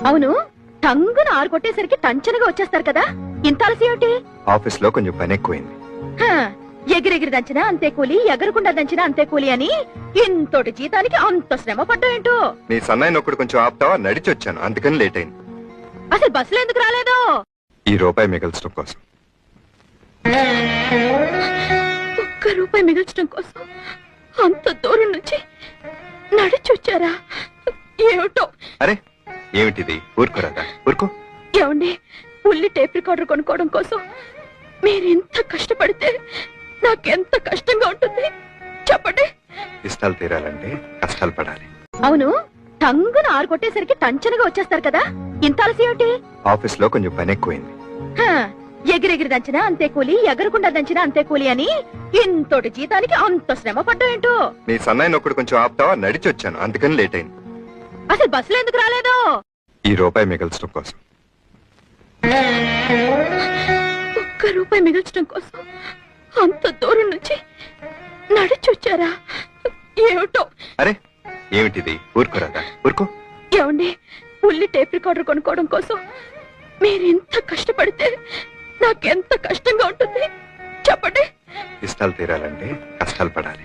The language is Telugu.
అవును, టంగున ఆరు కొట్టేసరికి టంచనగా వచ్చేస్తారు కదా, ఇంత ఆలస్యం ఏమిటి? ఆఫీస్ లో కొంచెం పని ఎక్కువైంది. ఎగిరెగిరి దంచినా అంతే కూలి, ఎగరకుండా దంచినా అంతే కూలి అని ఇంతటి జీతానికి అంత శ్రమ పడ్డాయేంటో. నీ సన్నాయి నొక్కడు కొంచెం ఆపుతావా? నడిచి వచ్చాను, అందుకని లేట్ అయింది. అసలు బస్సులో ఎందుకు రాలేదు? ఈ రూపాయి మిగల్చడం కోసం. ₹1 మిగల్చడం కోసం అంత దూరం నుంచి నడిచొచ్చారా? ఏమిటో. అరే ఏమిటిది? ఊరుకోరాదా? ఊరుకో. ఏమండి, ఉల్లి టేప్ రికార్డర్ కొనుక్కోవడం కోసం మీరెంత కష్టపడితే నాకెంత కష్టంగా ఉంటుంది చెప్పండి. ఇష్టాలు తీరాలంటే కష్టాలు పడాలి. అవును, టంగున ఆరు కొట్టేసరికి టంచనగా వచ్చేస్తారు కదా, ఇంత ఆలస్యం ఏమిటి? ఆఫీస్ లో కొంచెం పని ఎక్కువైంది. ఎగిరెగిరి దంచినా అంతే కూలి, ఎగరకుండా దంచినా అంతే కూలి అని ఇంతటి జీతానికి అంత శ్రమ పడ్డాయేంటో. నీ సన్నాయి నొక్కడు కొంచెం ఆపుతావా? నడిచి వచ్చాను, అందుకని లేట్ అయింది. అసలు బస్సులో ఎందుకు రాలేదు? ఈ రూపాయి మిగల్చడం కోసం. ₹1 మిగల్చడం కోసం అంత దూరం నుంచి నడిచొచ్చారా? ఏమిటో. అరే ఏమిటిది? ఊరుకోరాదా? ఊరుకో. ఏమండి, ఉల్లి టేప్ రికార్డర్ కొనుక్కోవడం కోసం మీరెంత కష్టపడితే నాకెంత కష్టంగా ఉంటుంది చెప్పండి. ఇష్టాలు తీరాలంటే కష్టాలు పడాలి.